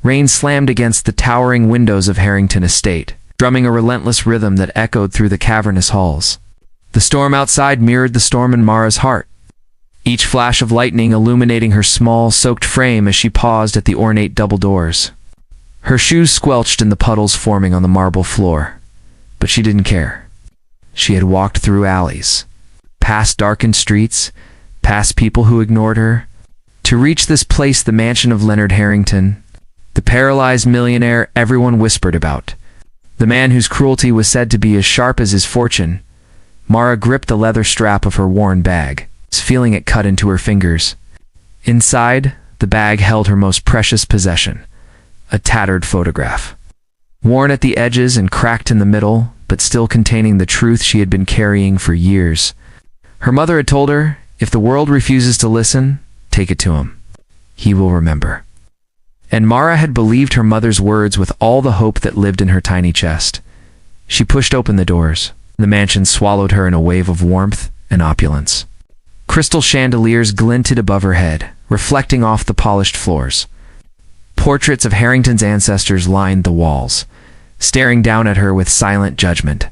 Rain slammed against the towering windows of Harrington Estate, drumming a relentless rhythm that echoed through the cavernous halls. The storm outside mirrored the storm in Mara's heart, each flash of lightning illuminating her small, soaked frame as she paused at the ornate double doors. Her shoes squelched in the puddles forming on the marble floor, but she didn't care. She had walked through alleys, past darkened streets, past people who ignored her, to reach this place, the mansion of Leonard Harrington, the paralyzed millionaire everyone whispered about, the man whose cruelty was said to be as sharp as his fortune. Mara gripped the leather strap of her worn bag, feeling it cut into her fingers. Inside, the bag held her most precious possession, a tattered photograph. Worn at the edges and cracked in the middle, but still containing the truth she had been carrying for years. Her mother had told her, if the world refuses to listen, take it to him. He will remember. And Mara had believed her mother's words with all the hope that lived in her tiny chest. She pushed open the doors. The mansion swallowed her in a wave of warmth and opulence. Crystal chandeliers glinted above her head, reflecting off the polished floors. Portraits of Harrington's ancestors lined the walls, staring down at her with silent judgment.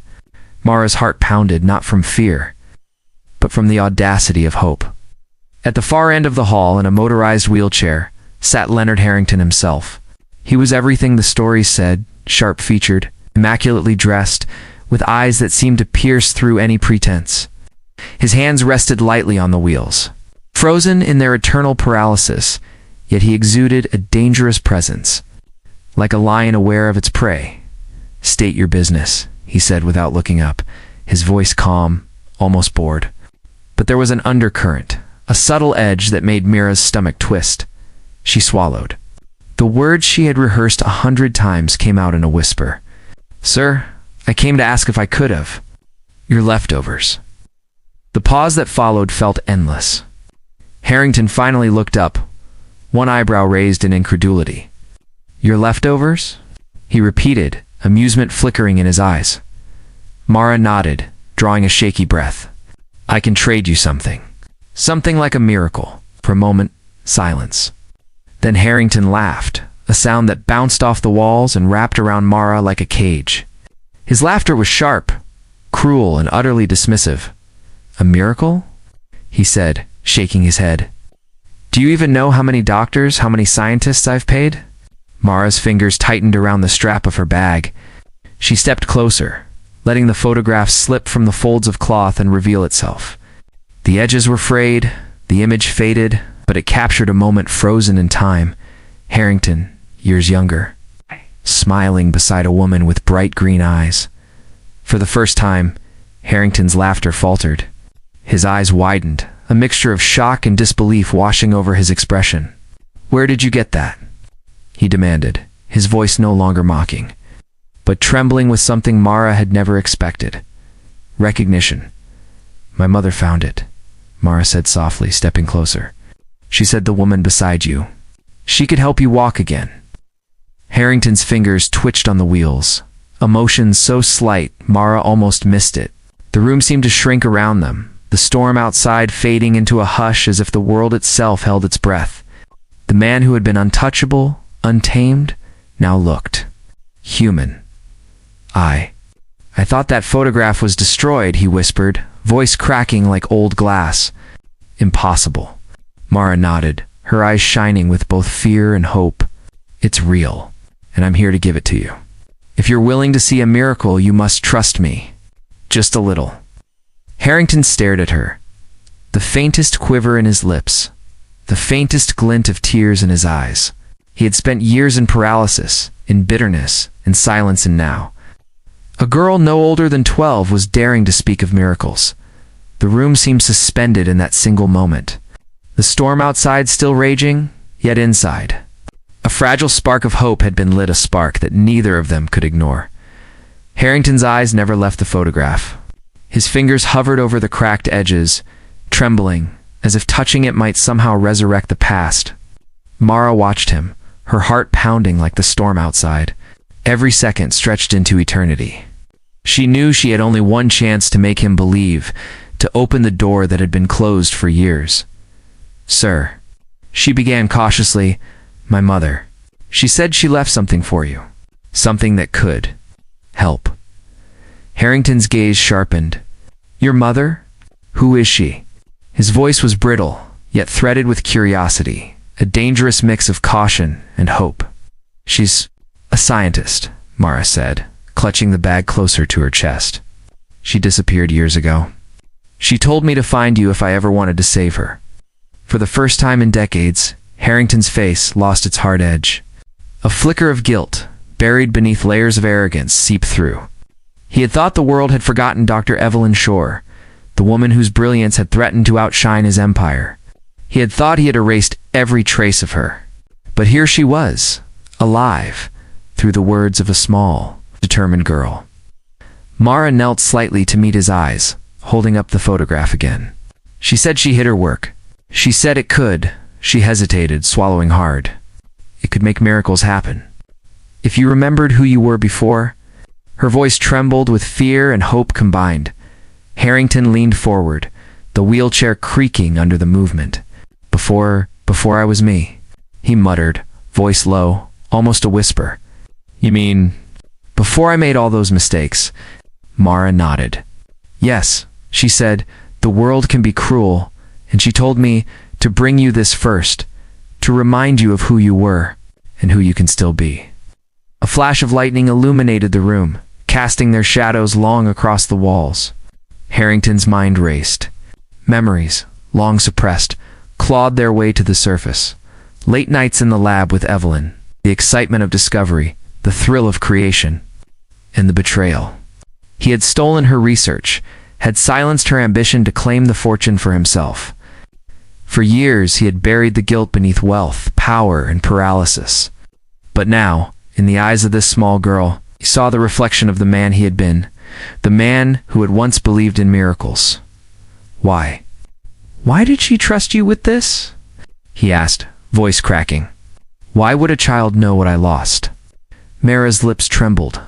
Mara's heart pounded not from fear, but from the audacity of hope. At the far end of the hall, in a motorized wheelchair, sat Leonard Harrington himself. He was everything the stories said, sharp-featured, immaculately dressed, with eyes that seemed to pierce through any pretense. His hands rested lightly on the wheels, frozen in their eternal paralysis, yet he exuded a dangerous presence, like a lion aware of its prey. "State your business," he said without looking up, his voice calm, almost bored. But there was an undercurrent, a subtle edge that made Mira's stomach twist. She swallowed. The words she had rehearsed 100 times came out in a whisper. "Sir, I came to ask if I could have your leftovers." The pause that followed felt endless. Harrington finally looked up, one eyebrow raised in incredulity. "Your leftovers?" he repeated, amusement flickering in his eyes. Mara nodded, drawing a shaky breath. "I can trade you something. Something like a miracle." For a moment, silence. Then Harrington laughed, a sound that bounced off the walls and wrapped around Mara like a cage. His laughter was sharp, cruel, and utterly dismissive. "A miracle?" he said, shaking his head. "Do you even know how many doctors, how many scientists I've paid?" Mara's fingers tightened around the strap of her bag. She stepped closer, letting the photograph slip from the folds of cloth and reveal itself. The edges were frayed, the image faded, but it captured a moment frozen in time. Harrington, years younger, smiling beside a woman with bright green eyes. For the first time, Harrington's laughter faltered. His eyes widened, a mixture of shock and disbelief washing over his expression. "Where did you get that?" he demanded, his voice no longer mocking, but trembling with something Mara had never expected. Recognition. "My mother found it," Mara said softly, stepping closer. "She said the woman beside you. She could help you walk again." Harrington's fingers twitched on the wheels, emotion so slight Mara almost missed it. The room seemed to shrink around them, the storm outside fading into a hush as if the world itself held its breath. The man who had been untouchable, untamed, now looked human. I thought that photograph was destroyed," he whispered, voice cracking like old glass. "Impossible." Mara nodded, her eyes shining with both fear and hope. "It's real, and I'm here to give it to you. If you're willing to see a miracle, you must trust me. Just a little." Harrington stared at her, the faintest quiver in his lips, the faintest glint of tears in his eyes. He had spent years in paralysis, in bitterness, in silence, and now, a girl no older than 12 was daring to speak of miracles. The room seemed suspended in that single moment. The storm outside still raging, yet inside, a fragile spark of hope had been lit, a spark that neither of them could ignore. Harrington's eyes never left the photograph. His fingers hovered over the cracked edges, trembling, as if touching it might somehow resurrect the past. Mara watched him, her heart pounding like the storm outside. Every second stretched into eternity. She knew she had only one chance to make him believe, to open the door that had been closed for years. "Sir," she began cautiously. "My mother, She said she left something for you. Something that could help. Harrington's gaze sharpened. Your mother? Who is she? His voice was brittle, yet threaded with curiosity, a dangerous mix of caution and hope. She's a scientist, Mara said, clutching the bag closer to her chest. She disappeared years ago. She told me to find you if I ever wanted to save her. For the first time in decades, Harrington's face lost its hard edge. A flicker of guilt, buried beneath layers of arrogance, seeped through. He had thought the world had forgotten Dr. Evelyn Shore, the woman whose brilliance had threatened to outshine his empire. He had thought he had erased every trace of her. But here she was, alive, through the words of a small, determined girl. Mara knelt slightly to meet his eyes, holding up the photograph again. She said she hid her work. She said it could. She hesitated, swallowing hard. It could make miracles happen. If you remembered who you were before. Her voice trembled with fear and hope combined. Harrington leaned forward, the wheelchair creaking under the movement. Before I was me, he muttered, voice low, almost a whisper. You mean, before I made all those mistakes? Mara nodded. Yes, she said, the world can be cruel, and she told me to bring you this first, to remind you of who you were, and who you can still be. A flash of lightning illuminated the room, casting their shadows long across the walls. Harrington's mind raced. Memories, long suppressed, clawed their way to the surface. Late nights in the lab with Evelyn, the excitement of discovery, the thrill of creation, and the betrayal. He had stolen her research, had silenced her ambition to claim the fortune for himself. For years he had buried the guilt beneath wealth, power, and paralysis. But now, in the eyes of this small girl, he saw the reflection of the man he had been, the man who had once believed in miracles. Why? Why did she trust you with this? He asked, voice cracking. Why would a child know what I lost? Mara's lips trembled,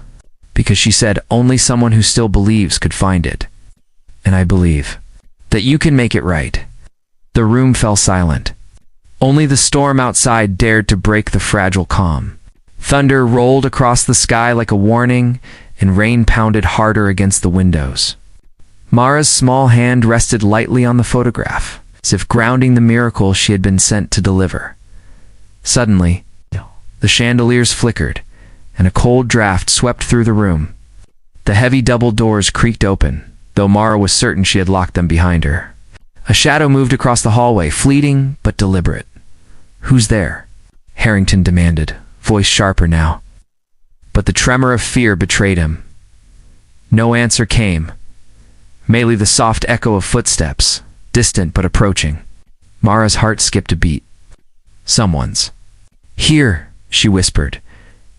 because she said only someone who still believes could find it. And I believe that you can make it right. The room fell silent. Only the storm outside dared to break the fragile calm. Thunder rolled across the sky like a warning, and rain pounded harder against the windows. Mara's small hand rested lightly on the photograph, as if grounding the miracle she had been sent to deliver. Suddenly, the chandeliers flickered, and a cold draft swept through the room. The heavy double doors creaked open, though Mara was certain she had locked them behind her. A shadow moved across the hallway, fleeting but deliberate. Who's there? Harrington demanded, voice sharper now. But the tremor of fear betrayed him. No answer came. Merely the soft echo of footsteps, distant but approaching. Mara's heart skipped a beat. Someone's. Here, she whispered.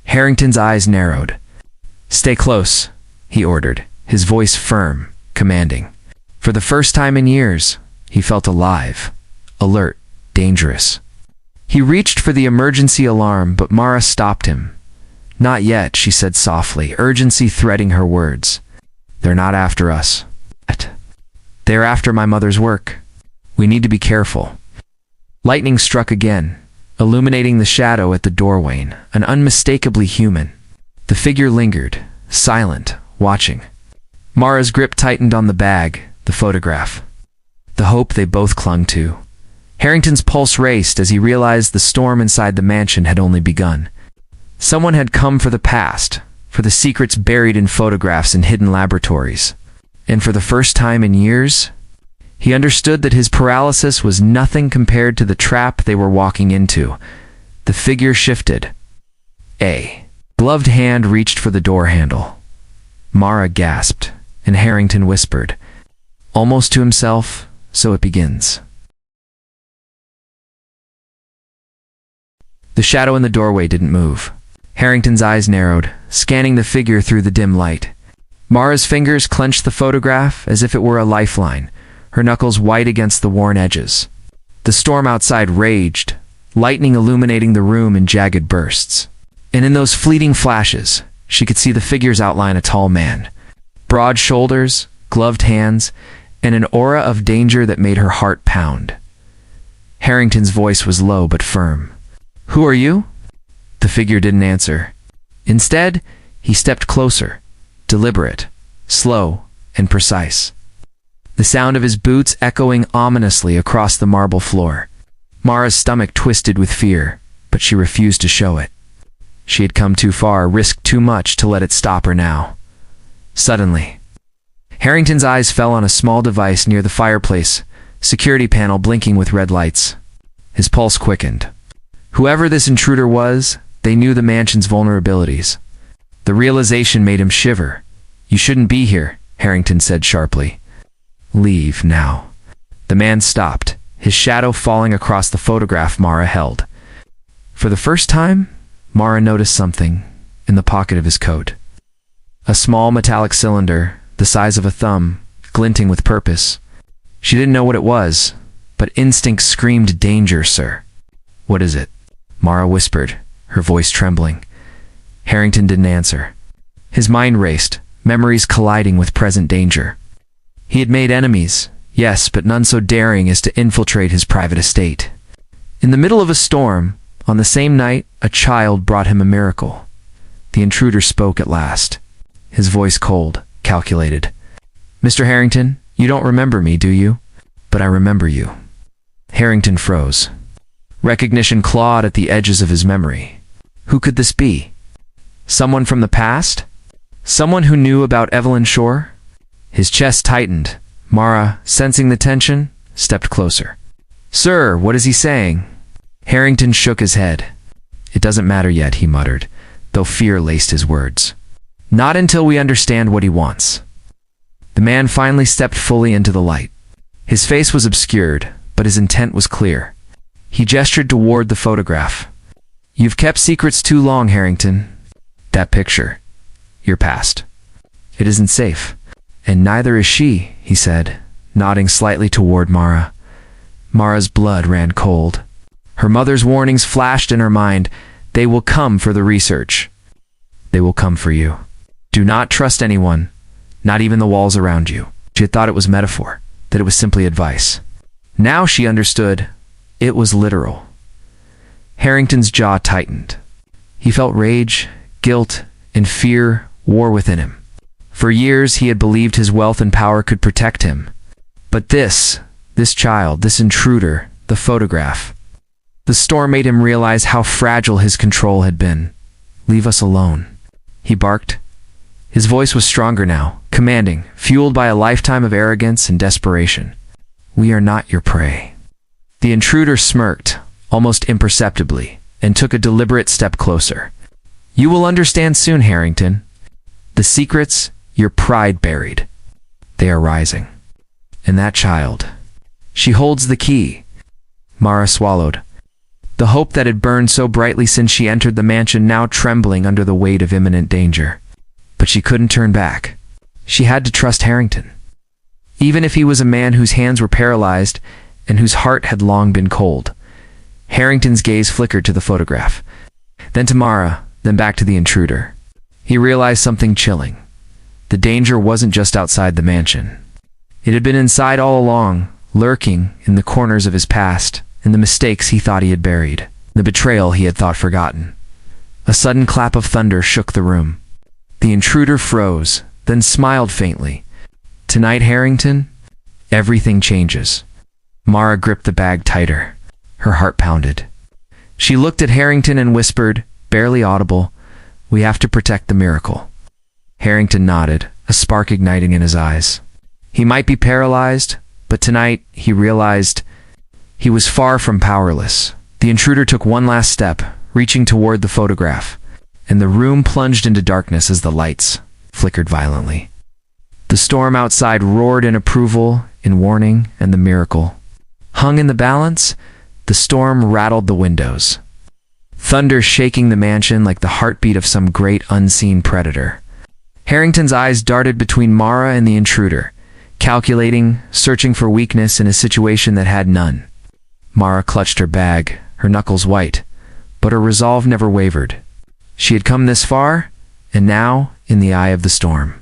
Harrington's eyes narrowed. Stay close, he ordered, his voice firm, commanding. For the first time in years, he felt alive, alert, dangerous. He reached for the emergency alarm, but Mara stopped him. Not yet, she said softly, urgency threading her words. They're not after us. They're after my mother's work. We need to be careful. Lightning struck again, illuminating the shadow at the doorway, an unmistakably human. The figure lingered, silent, watching. Mara's grip tightened on the bag, the photograph. The hope they both clung to. Harrington's pulse raced as he realized the storm inside the mansion had only begun. Someone had come for the past, for the secrets buried in photographs in hidden laboratories. And for the first time in years, he understood that his paralysis was nothing compared to the trap they were walking into. The figure shifted. A gloved hand reached for the door handle. Mara gasped, and Harrington whispered, almost to himself, so it begins. The shadow in the doorway didn't move. Harrington's eyes narrowed, scanning the figure through the dim light. Mara's fingers clenched the photograph as if it were a lifeline, her knuckles white against the worn edges. The storm outside raged, lightning illuminating the room in jagged bursts. And in those fleeting flashes, she could see the figure's outline, a tall man. Broad shoulders, gloved hands, and an aura of danger that made her heart pound. Harrington's voice was low but firm. Who are you? The The figure didn't answer. Instead, he stepped closer, deliberate, slow, and precise. The sound of his boots echoing ominously across the marble floor. Mara's stomach twisted with fear, but she refused to show it. She had come too far, risked too much to let it stop her now. Suddenly, Harrington's eyes fell on a small device near the fireplace, security panel blinking with red lights. His pulse quickened. Whoever this intruder was, they knew the mansion's vulnerabilities. The realization made him shiver. "You shouldn't be here," Harrington said sharply. "Leave now." The man stopped, his shadow falling across the photograph Mara held. For the first time, Mara noticed something in the pocket of his coat. A small metallic cylinder, the size of a thumb, glinting with purpose. She didn't know what it was, but instinct screamed, "Danger, sir." "What is it?" Mara whispered, her voice trembling. Harrington didn't answer. His mind raced, memories colliding with present danger. He had made enemies, yes, but none so daring as to infiltrate his private estate. In the middle of a storm, on the same night, a child brought him a miracle. The intruder spoke at last, his voice cold, calculated. "Mr. Harrington, you don't remember me, do you? But I remember you." Harrington froze. Recognition clawed at the edges of his memory. Who could this be? Someone from the past? Someone who knew about Evelyn Shore? His chest tightened. Mara, sensing the tension, stepped closer. "Sir, what is he saying?" Harrington shook his head. "It doesn't matter yet," he muttered, though fear laced his words. "Not until we understand what he wants." The man finally stepped fully into the light. His face was obscured, but his intent was clear. He gestured toward the photograph. "You've kept secrets too long, Harrington. That picture. Your past. It isn't safe. And neither is she," he said, nodding slightly toward Mara. Mara's blood ran cold. Her mother's warnings flashed in her mind. "They will come for the research. They will come for you. Do not trust anyone, not even the walls around you." She had thought it was metaphor, that it was simply advice. Now she understood. It was literal. Harrington's jaw tightened. He felt rage, guilt, and fear war within him. For years he had believed his wealth and power could protect him. But this child, this intruder, the photograph. The storm made him realize how fragile his control had been. "Leave us alone," he barked. His voice was stronger now, commanding, fueled by a lifetime of arrogance and desperation. "We are not your prey." The intruder smirked, almost imperceptibly, and took a deliberate step closer. "You will understand soon, Harrington. The secrets your pride buried, they are rising. And that child, she holds the key." Mara swallowed. The hope that had burned so brightly since she entered the mansion now trembling under the weight of imminent danger. But she couldn't turn back. She had to trust Harrington. Even if he was a man whose hands were paralyzed and whose heart had long been cold. Harrington's gaze flickered to the photograph, then to Mara, then back to the intruder. He realized something chilling. The danger wasn't just outside the mansion. It had been inside all along, lurking in the corners of his past, and the mistakes he thought he had buried, the betrayal he had thought forgotten. A sudden clap of thunder shook the room. The intruder froze, then smiled faintly. "Tonight, Harrington, everything changes." Mara gripped the bag tighter. Her heart pounded. She looked at Harrington and whispered, barely audible, "We have to protect the miracle." Harrington nodded, a spark igniting in his eyes. He might be paralyzed, but tonight he realized he was far from powerless. The intruder took one last step, reaching toward the photograph, and the room plunged into darkness as the lights flickered violently. The storm outside roared in approval, in warning, and the miracle. Hung in the balance, the storm rattled the windows. Thunder shaking the mansion like the heartbeat of some great unseen predator. Harrington's eyes darted between Mara and the intruder, calculating, searching for weakness in a situation that had none. Mara clutched her bag, her knuckles white, but her resolve never wavered. She had come this far, and now, in the eye of the storm,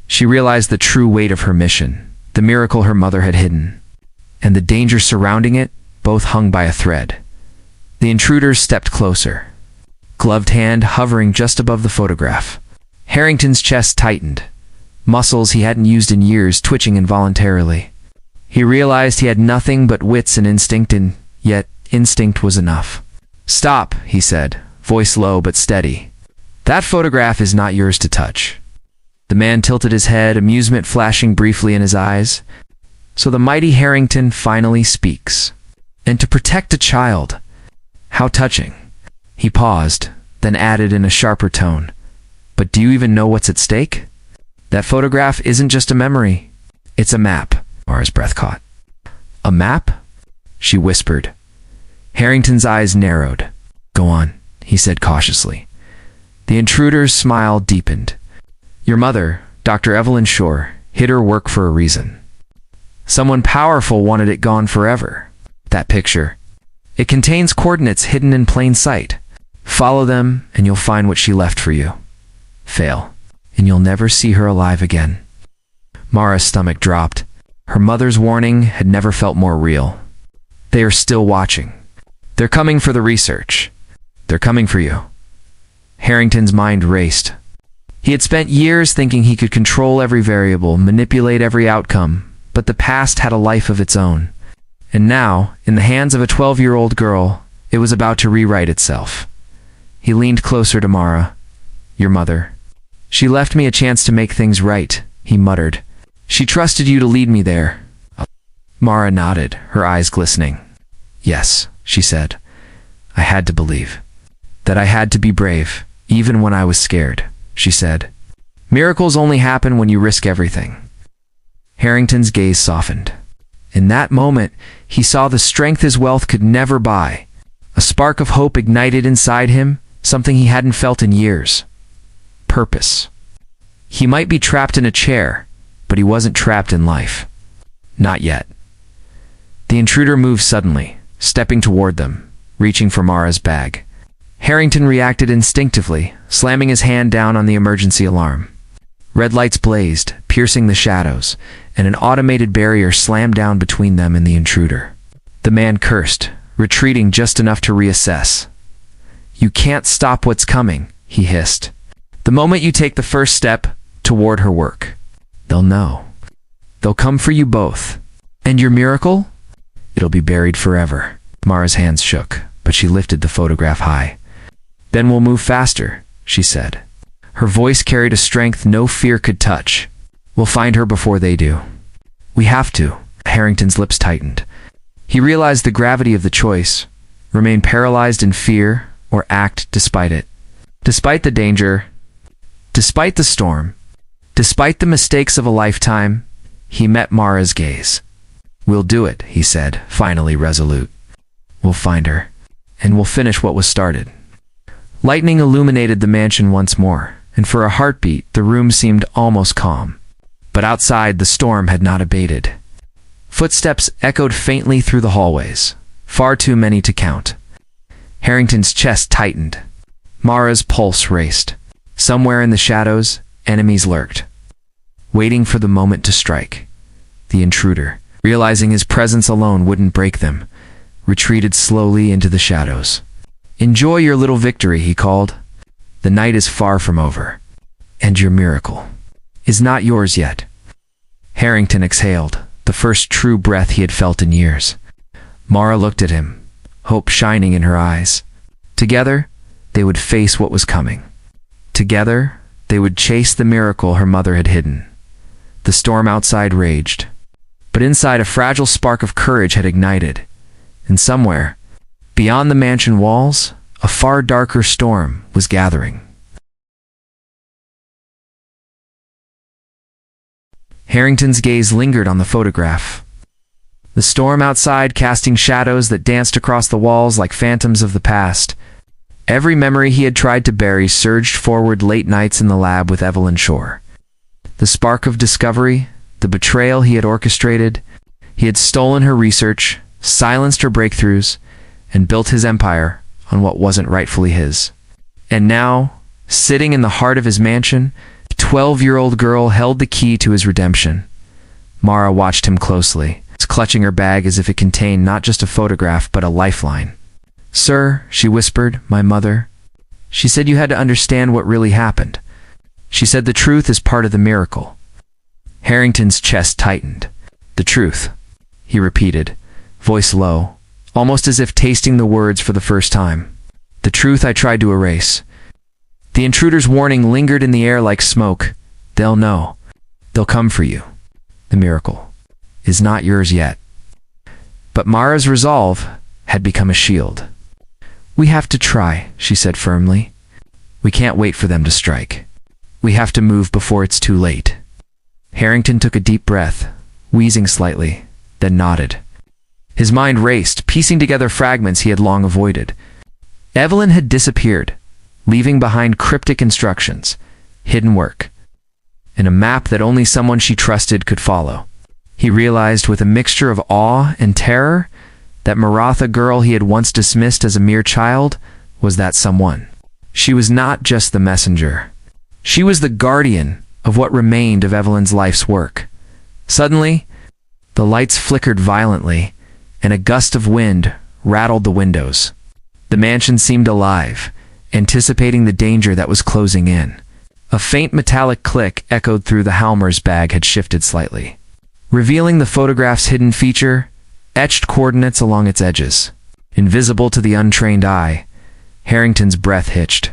she realized the true weight of her mission, the miracle her mother had hidden, and the danger surrounding it, both hung by a thread. The intruders stepped closer. gloved hand hovering just above the photograph. Harrington's chest tightened, muscles he hadn't used in years twitching involuntarily. He realized he had nothing but wits and instinct, and yet instinct was enough. "Stop," he said, voice low but steady. "That photograph is not yours to touch." The man tilted his head, amusement flashing briefly in his eyes. So the mighty Harrington finally speaks. And to protect a child. How touching. He paused, then added in a sharper tone, "But do you even know what's at stake? That photograph isn't just a memory. It's a map." Mara's breath caught. "A map?" she whispered. Harrington's eyes narrowed. "Go on," he said cautiously. The intruder's smile deepened. "Your mother, Dr. Evelyn Shore, hid her work for a reason. Someone powerful wanted it gone forever. That picture. It contains coordinates hidden in plain sight. Follow them, and you'll find what she left for you. Fail, and you'll never see her alive again." Mara's stomach dropped. Her mother's warning had never felt more real. They are still watching. They're coming for the research. They're coming for you. Harrington's mind raced. He had spent years thinking he could control every variable, manipulate every outcome, but the past had a life of its own. And now, in the hands of a 12-year-old girl, it was about to rewrite itself. He leaned closer to Mara. "Your mother. She left me a chance to make things right," he muttered. "She trusted you to lead me there." Mara nodded, her eyes glistening. "Yes," she said. "I had to believe. That I had to be brave, even when I was scared," she said. "Miracles only happen when you risk everything." Harrington's gaze softened. In that moment, he saw the strength his wealth could never buy. A spark of hope ignited inside him, something he hadn't felt in years. Purpose. He might be trapped in a chair, but he wasn't trapped in life. Not yet. The intruder moved suddenly, stepping toward them, reaching for Mara's bag. Harrington reacted instinctively, slamming his hand down on the emergency alarm. Red lights blazed, piercing the shadows, and an automated barrier slammed down between them and the intruder. The man cursed, retreating just enough to reassess. "You can't stop what's coming," he hissed. "The moment you take the first step toward her work, they'll know. They'll come for you both. And your miracle? It'll be buried forever." Mara's hands shook, but she lifted the photograph high. "Then we'll move faster," she said. Her voice carried a strength no fear could touch. "We'll find her before they do." "We have to." Harrington's lips tightened. He realized the gravity of the choice: remain paralyzed in fear or act despite it. Despite the danger, despite the storm, despite the mistakes of a lifetime, he met Mara's gaze. "We'll do it," he said, finally resolute. "We'll find her, and we'll finish what was started." Lightning illuminated the mansion once more, and for a heartbeat the room seemed almost calm. But outside the storm had not abated. Footsteps echoed faintly through the hallways, far too many to count. Harrington's chest tightened. Mara's pulse raced. Somewhere in the shadows, enemies lurked, waiting for the moment to strike. The intruder, realizing his presence alone wouldn't break them, retreated slowly into the shadows. "Enjoy your little victory," he called. "The night is far from over, and your miracle is not yours yet." Harrington exhaled, the first true breath he had felt in years. Mara looked at him, hope shining in her eyes. Together, they would face what was coming. Together, they would chase the miracle her mother had hidden. The storm outside raged, but inside a fragile spark of courage had ignited. And somewhere, beyond the mansion walls, a far darker storm was gathering. Harrington's gaze lingered on the photograph. The storm outside casting shadows that danced across the walls like phantoms of the past. Every memory he had tried to bury surged forward late nights in the lab with Evelyn Shore. The spark of discovery, the betrayal he had orchestrated. He had stolen her research, silenced her breakthroughs, and built his empire on what wasn't rightfully his. And now, sitting in the heart of his mansion, the 12-year-old girl held the key to his redemption. Mara watched him closely, clutching her bag as if it contained not just a photograph but a lifeline. "Sir," she whispered, "my mother, She said you had to understand what really happened. She said the truth is part of the miracle. Harrington's chest tightened. The truth, he repeated, voice low, almost as if tasting the words for the first time. The truth I tried to erase. The intruder's warning lingered in the air like smoke. They'll know. They'll come for you. The miracle is not yours yet. But Mara's resolve had become a shield. We have to try, she said firmly. We can't wait for them to strike. We have to move before it's too late. Harrington took a deep breath, wheezing slightly, then nodded. His mind raced, piecing together fragments he had long avoided. Evelyn had disappeared, leaving behind cryptic instructions, hidden work, and a map that only someone she trusted could follow. He realized with a mixture of awe and terror that Maratha girl he had once dismissed as a mere child was that someone. She was not just the messenger. She was the guardian of what remained of Evelyn's life's work. Suddenly, the lights flickered violently, and a gust of wind rattled the windows. The mansion seemed alive, anticipating the danger that was closing in. A faint metallic click echoed through the Halmer's bag had shifted slightly, revealing the photograph's hidden feature, etched coordinates along its edges. Invisible to the untrained eye, Harrington's breath hitched.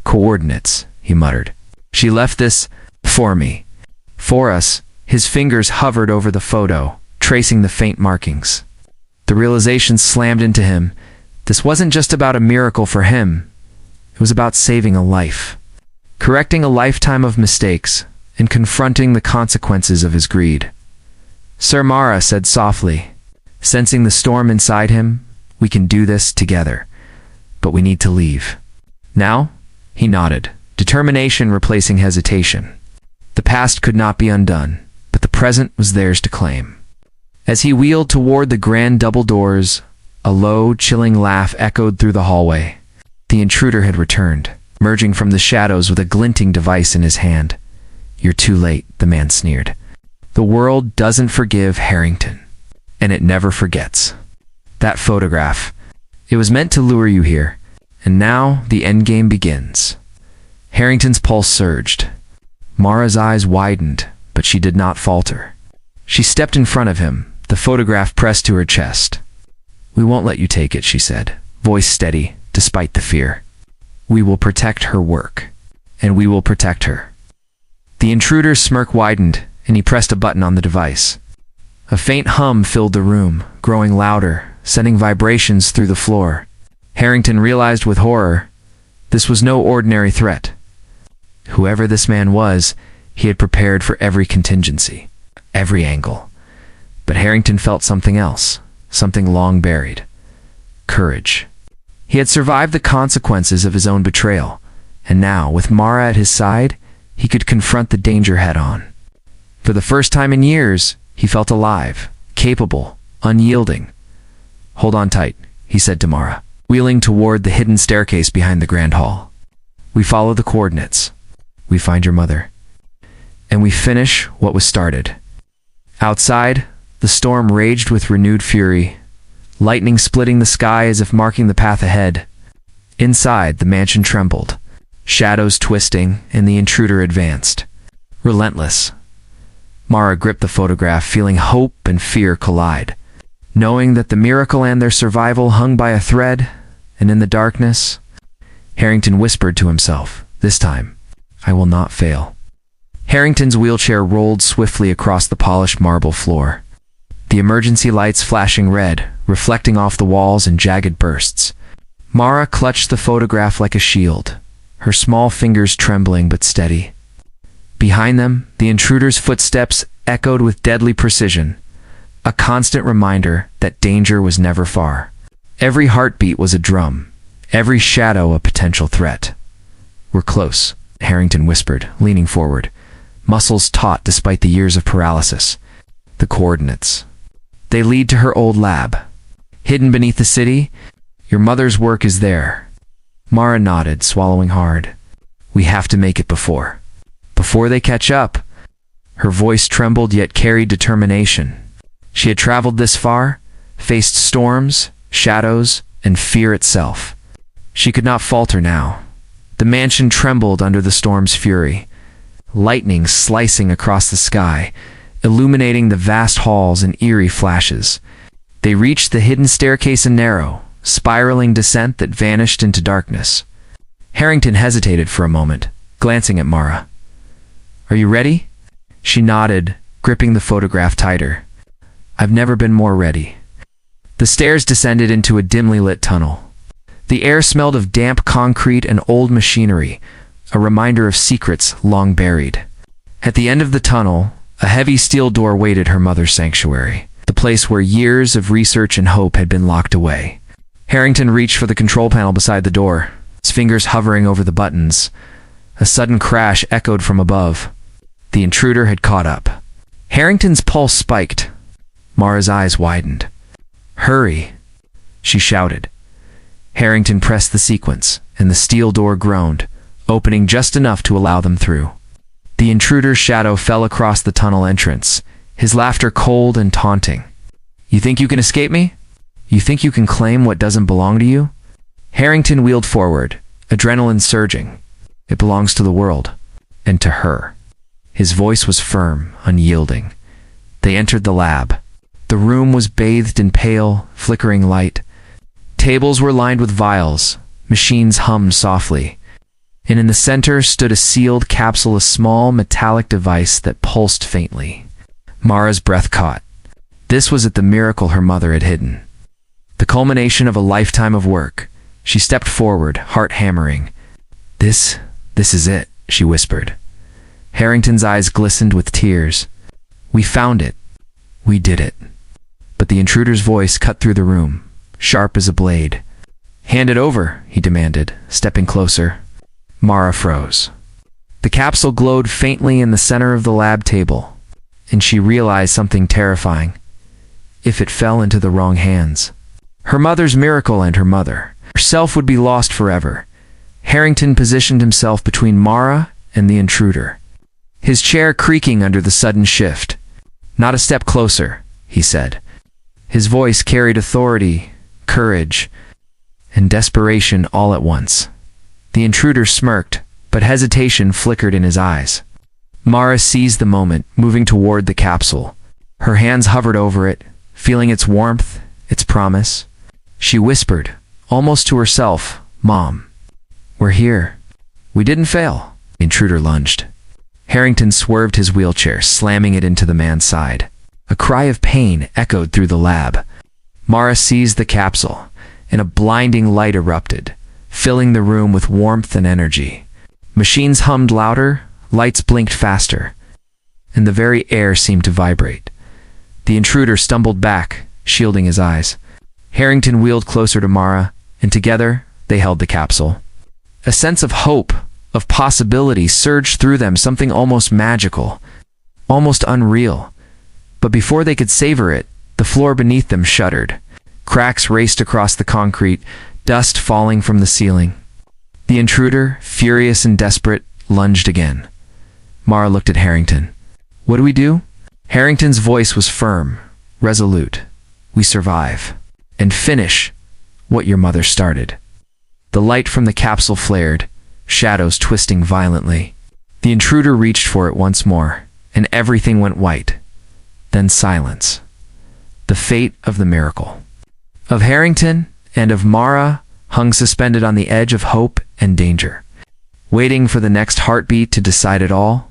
Coordinates, he muttered. She left this for me. For us. His fingers hovered over the photo, tracing the faint markings. The realization slammed into him. This wasn't just about a miracle for him. It was about saving a life, correcting a lifetime of mistakes, and confronting the consequences of his greed. Sir Mara said softly, sensing the storm inside him, we can do this together, but we need to leave. Now? He nodded, determination replacing hesitation. The past could not be undone, but the present was theirs to claim. As he wheeled toward the grand double doors, a low, chilling laugh echoed through the hallway. The intruder had returned, emerging from the shadows with a glinting device in his hand. You're too late, the man sneered. The world doesn't forgive Harrington, and it never forgets. That photograph, it was meant to lure you here, and now the endgame begins. Harrington's pulse surged. Mara's eyes widened, but she did not falter. She stepped in front of him, the photograph pressed to her chest. We won't let you take it, she said, voice steady, despite the fear. We will protect her work, and we will protect her. The intruder's smirk widened, and he pressed a button on the device. A faint hum filled the room, growing louder, sending vibrations through the floor. Harrington realized with horror, this was no ordinary threat. Whoever this man was, he had prepared for every contingency, every angle. But Harrington felt something else, something long buried. Courage. He had survived the consequences of his own betrayal, and now, with Mara at his side, he could confront the danger head-on. For the first time in years, he felt alive, capable, unyielding. Hold on tight, he said to Mara, wheeling toward the hidden staircase behind the grand hall. We follow the coordinates. We find your mother. And we finish what was started. Outside, the storm raged with renewed fury, lightning splitting the sky as if marking the path ahead. Inside, the mansion trembled, shadows twisting, and the intruder advanced. Relentless. Mara gripped the photograph, feeling hope and fear collide, knowing that the miracle and their survival hung by a thread, and in the darkness, Harrington whispered to himself, this time, I will not fail. Harrington's wheelchair rolled swiftly across the polished marble floor, the emergency lights flashing red, reflecting off the walls in jagged bursts. Mara clutched the photograph like a shield, her small fingers trembling but steady. Behind them, the intruder's footsteps echoed with deadly precision, a constant reminder that danger was never far. Every heartbeat was a drum, every shadow a potential threat. We're close, Harrington whispered, leaning forward, muscles taut despite the years of paralysis. The coordinates. They lead to her old lab. Hidden beneath the city, your mother's work is there. Mara nodded, swallowing hard. We have to make it before they catch up. Her voice trembled yet carried determination. She had traveled this far, faced storms, shadows, and fear itself. She could not falter now. The mansion trembled under the storm's fury, lightning slicing across the sky, illuminating the vast halls in eerie flashes. They reached the hidden staircase, a narrow, spiraling descent that vanished into darkness. Harrington hesitated for a moment, glancing at Mara. "Are you ready?" She nodded, gripping the photograph tighter. "I've never been more ready." The stairs descended into a dimly lit tunnel. The air smelled of damp concrete and old machinery, a reminder of secrets long buried. At the end of the tunnel, a heavy steel door waited her mother's sanctuary, the place where years of research and hope had been locked away. Harrington reached for the control panel beside the door, his fingers hovering over the buttons. A sudden crash echoed from above. The intruder had caught up. Harrington's pulse spiked. Mara's eyes widened. "Hurry!" she shouted. Harrington pressed the sequence, and the steel door groaned, opening just enough to allow them through. The intruder's shadow fell across the tunnel entrance, his laughter cold and taunting. "You think you can escape me? You think you can claim what doesn't belong to you?" Harrington wheeled forward, adrenaline surging. "It belongs to the world, and to her." His voice was firm, unyielding. They entered the lab. The room was bathed in pale, flickering light. Tables were lined with vials, machines hummed softly, and in the center stood a sealed capsule, a small metallic device that pulsed faintly. Mara's breath caught. This was the miracle her mother had hidden. The culmination of a lifetime of work. She stepped forward, heart hammering. This is it," she whispered. Harrington's eyes glistened with tears. "We found it. We did it." But the intruder's voice cut through the room, sharp as a blade. "Hand it over," he demanded, stepping closer. Mara froze. The capsule glowed faintly in the center of the lab table, and she realized something terrifying. If it fell into the wrong hands, her mother's miracle and her mother herself would be lost forever. Harrington positioned himself between Mara and the intruder, his chair creaking under the sudden shift. "Not a step closer," he said. His voice carried authority, courage, and desperation all at once. The intruder smirked, but hesitation flickered in his eyes. Mara seized the moment, moving toward the capsule. Her hands hovered over it, feeling its warmth, its promise. She whispered, almost to herself, "Mom, we're here. We didn't fail." The intruder lunged. Harrington swerved his wheelchair, slamming it into the man's side. A cry of pain echoed through the lab. Mara seized the capsule, and a blinding light erupted, filling the room with warmth and energy. Machines hummed louder, lights blinked faster, and the very air seemed to vibrate. The intruder stumbled back, shielding his eyes. Harrington wheeled closer to Mara, and together they held the capsule. A sense of hope, of possibility surged through them, something almost magical, almost unreal. But before they could savor it, the floor beneath them shuddered. Cracks raced across the concrete, dust falling from the ceiling. The intruder, furious and desperate, lunged again. Mara looked at Harrington. "What do we do?" Harrington's voice was firm, resolute. "We survive, and finish what your mother started." The light from the capsule flared, shadows twisting violently. The intruder reached for it once more, and everything went white. Then silence. The fate of the miracle. Of Harrington and of Mara hung suspended on the edge of hope and danger, waiting for the next heartbeat to decide it all.